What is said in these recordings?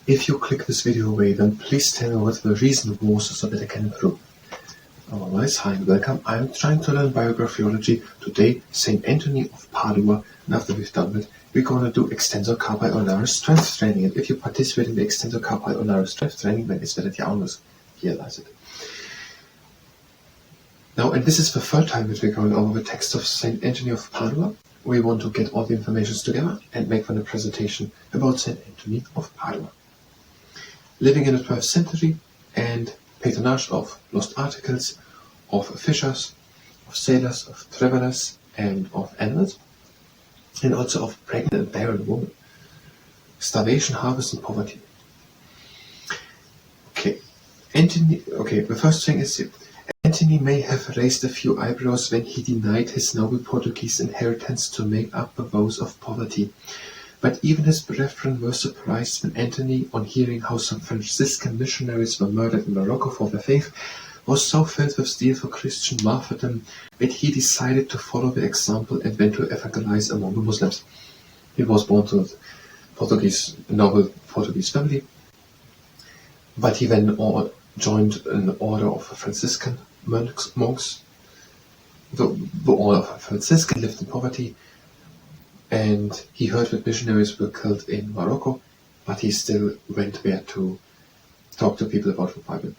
If you click this video away, then please tell me what the reason was so that I can improve. Otherwise, hi and welcome. I'm trying to learn Biographyology. Today, St. Antony of Padua, and after we've done it, we're going to do extensor carpi ulnar strength training. And if you participate in the extensor carpi ulnar strength training, then it's that you almost realize it. Now, and this is the third time that we're going over the text of St. Antony of Padua. We want to get all the information together and make a presentation about St. Antony of Padua. Living in the 12th century and patronage of lost articles, of fishers, of sailors, of travelers, and of animals, and also of pregnant and barren women. Starvation, harvest, and poverty. The first thing is Antony may have raised a few eyebrows when he denied his noble Portuguese inheritance to make up the woes of poverty. But even his brethren were surprised when Antony, on hearing how some Franciscan missionaries were murdered in Morocco for their faith, was so filled with zeal for Christian martyrdom that he decided to follow the example and went to evangelize among the Muslims. He was born to a noble Portuguese family, but he then joined an order of Franciscan monks. The order of Franciscan lived in poverty, and he heard that missionaries were killed in Morocco, but he still went there to talk to people about the Bible.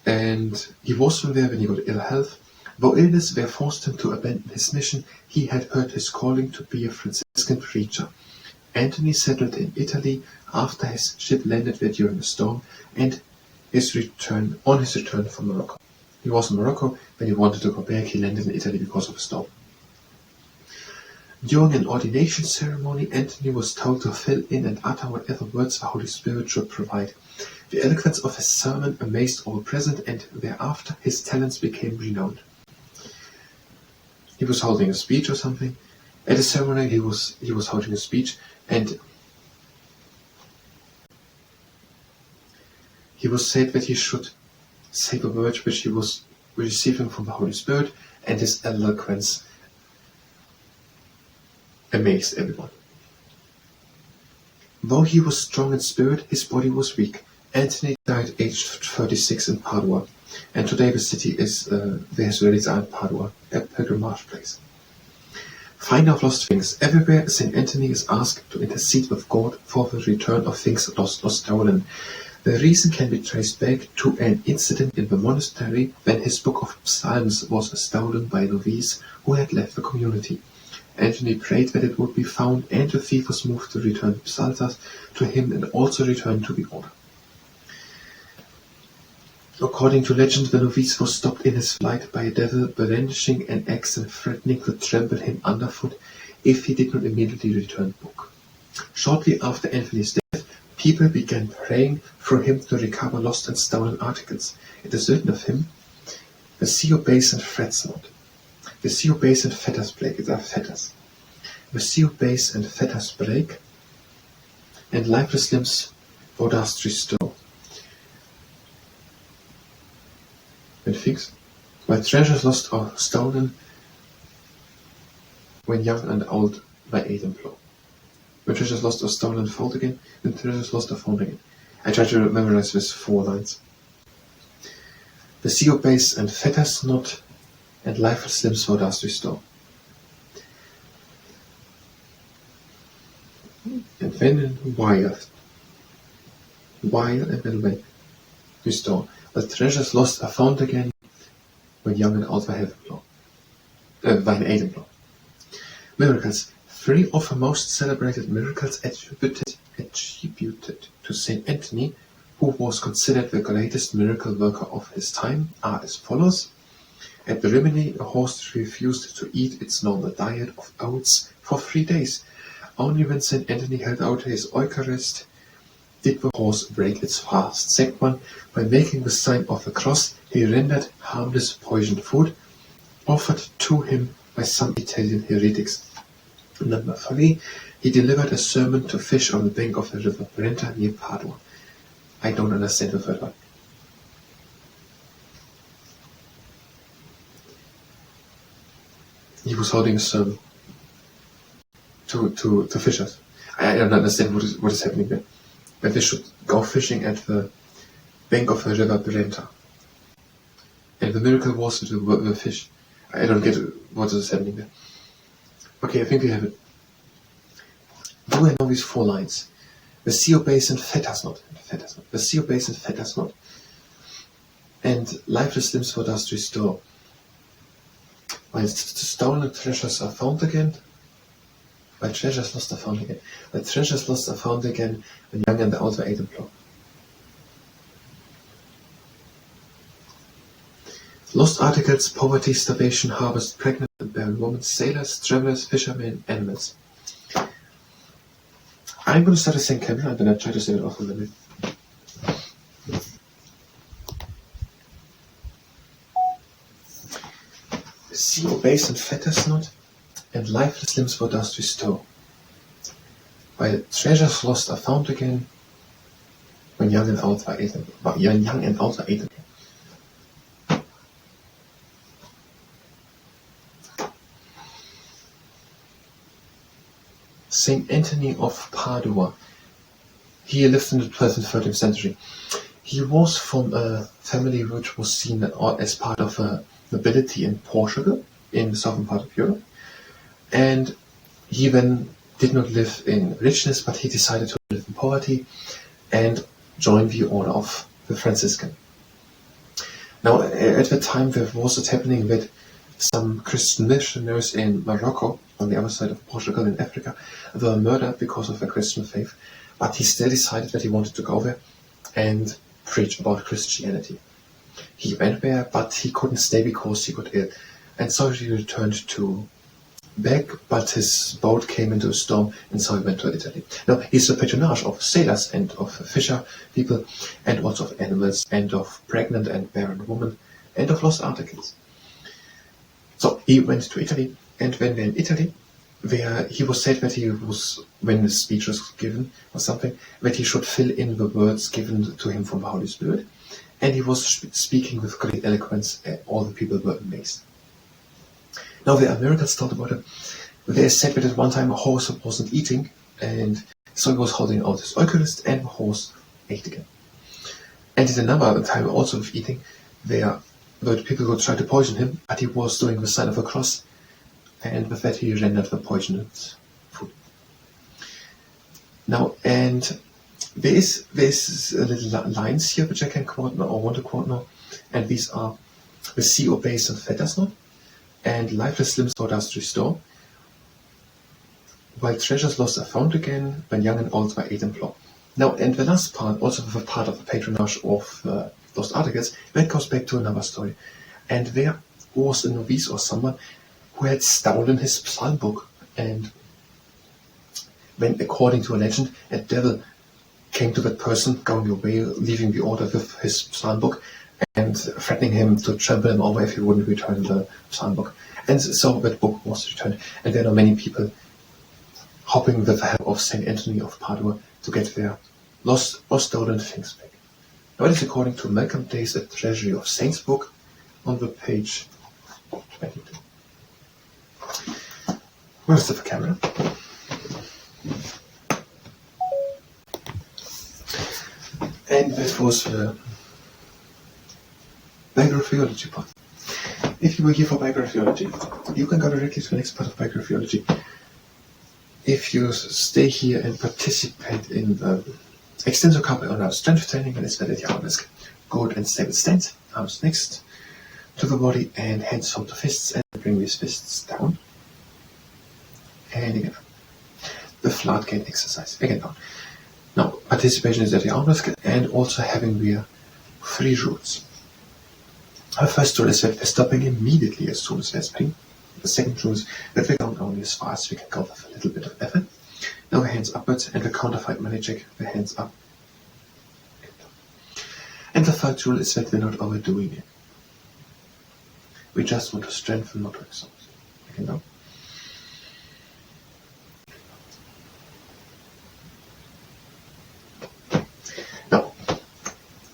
And he was from there when he got ill health. Though illness there forced him to abandon his mission, he had heard his calling to be a Franciscan preacher. Antony settled in Italy after his ship landed there during a storm, and on his return from Morocco. He was in Morocco. When he wanted to go back, he landed in Italy because of a storm. During an ordination ceremony, Antony was told to fill in and utter whatever words the Holy Spirit should provide. The eloquence of his sermon amazed all present, and thereafter his talents became renowned. He was holding a speech or something. At a ceremony, he was holding a speech, and he was said that he should say the words which he was receiving from the Holy Spirit, and his eloquence amazed everyone. Though he was strong in spirit, his body was weak. Antony died aged 36 in Padua, and today the city is the relics are in Padua, a pilgrimage place. Finder of lost things. Everywhere St. Antony is asked to intercede with God for the return of things lost or stolen. The reason can be traced back to an incident in the monastery when his book of Psalms was stolen by a novice who had left the community. Antony prayed that it would be found, and the thief was moved to return the psalters to him and also return to the order. According to legend, the novice was stopped in his flight by a devil brandishing an axe and threatening to trample him underfoot if he did not immediately return the book. Shortly after Antony's death, people began praying for him to recover lost and stolen articles. It is written of him, the ECU base and frets not. The ECU base and fetters break. It are fetters. The ECU base and fetters break, and lifeless limbs thou dost restore. When things, while treasures lost or stolen, when young and old by aid and plow. When treasures lost or stolen, found again. When treasures lost or found again. I try to memorize this 4 lines. The ECU base and fetters not, and lifeless limbs thou dost restore. And while and then when, restore. But treasures lost are found again, when young and old by aid and plow. Miracles. 3 of the most celebrated miracles attributed to St. Antony, who was considered the greatest miracle worker of his time, are as follows. At the Rimini, a horse refused to eat its normal diet of oats for 3 days. Only when St. Antony held out his Eucharist did the horse break its fast. Second one, by making the sign of the cross, he rendered harmless poisoned food offered to him by some Italian heretics. Number 3, he delivered a sermon to fish on the bank of the river Brenta near Padua. I don't understand the third one. He was holding a sermon to fishers. I don't understand what is happening there. that they should go fishing at the bank of the river Brenta. And the miracle was the fish. I don't get what is happening there. Okay, I think we have it. Do I know these 4 lines? The sea obeys and fat has not. The sea obeys and fat has not. And lifeless limbs for dust restore. While stolen treasures are found again. While treasures lost are found again. While treasures lost are found again, when young and the old were ate and blow. Lost articles, poverty, starvation, harvest, pregnant and barren women, sailors, travelers, fishermen, animals. I'm going to start a St. Cameron and then I'll try to say it off a little bit. The sea obeys and fetters not, and lifeless limbs for dust restore. While treasures lost are found again, when young and old are eaten again. Saint Antony of Padua. He lived in the 12th and 13th century. He was from a family which was seen as part of a nobility in Portugal, in the southern part of Europe. And he then did not live in richness, but he decided to live in poverty and join the order of the Franciscan. Now, at the time, there was it happening that some Christian missionaries in Morocco, on the other side of Portugal in Africa, were murdered because of their Christian faith, but he still decided that he wanted to go there and preach about Christianity. He went there, but he couldn't stay because he got ill, and so he returned to back, but his boat came into a storm, and so he went to Italy. Now, he's the patronage of sailors and of fisher people, and also of animals, and of pregnant and barren women, and of lost articles. So he went to Italy, and when in Italy, where he was said that he was, when the speech was given or something, that he should fill in the words given to him from the Holy Spirit, and he was speaking with great eloquence, and all the people were amazed. Now there are miracles told about him. There is said that at one time a horse wasn't eating, and so he was holding out his Eucharist, and the horse ate again. And at another time also of eating, there were people who tried to poison him, but he was doing the sign of a cross, and with that he rendered the poisoned food. Now, and there's little lines here which I can quote now, or want to quote now, and these are: the sea obeys and fetters not, and lifeless limbs thou dost restore, while treasures lost are found again, when young and old were ate and plough. Now, and the last part, also the part of the patronage of lost articles, that goes back to another story. And there was a novice or someone who had stolen his psalm book, and when, according to a legend, a devil came to that person, going away, leaving the order with his psalm book, and threatening him to trample him over if he wouldn't return the psalm book. And so that book was returned. And there are many people hoping with the help of Saint Antony of Padua to get their lost or stolen things back. Now it is according to Malcolm Day's A Treasury of Saints book on the page 22. Where's the camera? And that was the Biographyology part. If you were here for Biographyology, you can go directly to the next part of Biographyology. If you stay here and participate in the extensor couple on our strength training, and it's better the arms good and stable stance, arms next to the body and hands hold to fists, and bring these fists down. And again, the flat gate exercise, again down. Now, participation is at the arm and also having the 3 rules. Our first rule is that we're stopping immediately as soon as there's pain. The second rule is that we're going only as far as we can go with a little bit of effort. Now the hands upwards, and the counterfight money check, the hands up. And the third rule is that we're not overdoing it. We just want to strengthen, not to exhaust. Again down. Now,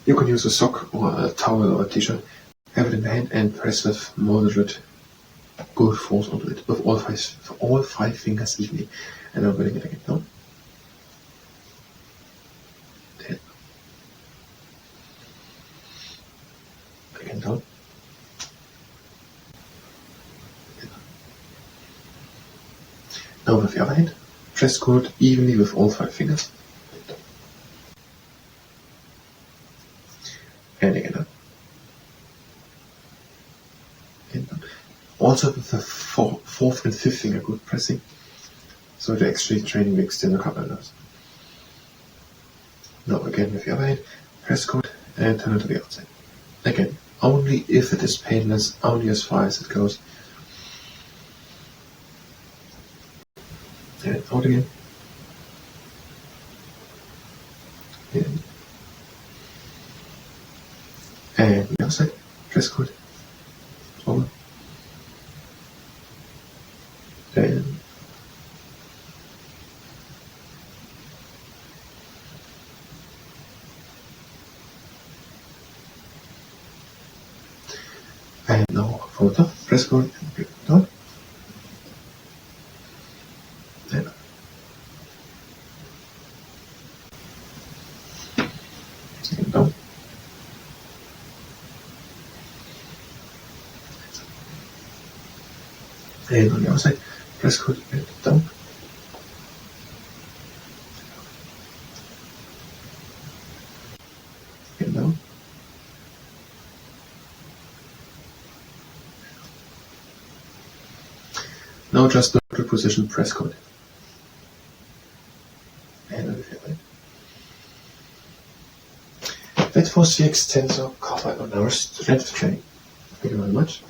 you can use a sock or a towel or a t-shirt, have it in the hand and press with moderate good force onto it with all 5 fingers evenly. And I'm putting it again down. Now with the other hand, press chord evenly with all 5 fingers. And again up. And down. Also with the 4th and 5th finger good pressing. So to actually training the external couple nerves. Now again with the other hand, press chord and turn it to the outside. Again, only if it is painless, only as far as it goes. And out again. In. And the other side, press chord. Over. And. And now from the top, press chord and bring it down. And up. And down. And on the other side, press chord and down. And down. Now just neutral position, press chord. And on the other side. That was the extensor cover on our strength training. Thank you very much.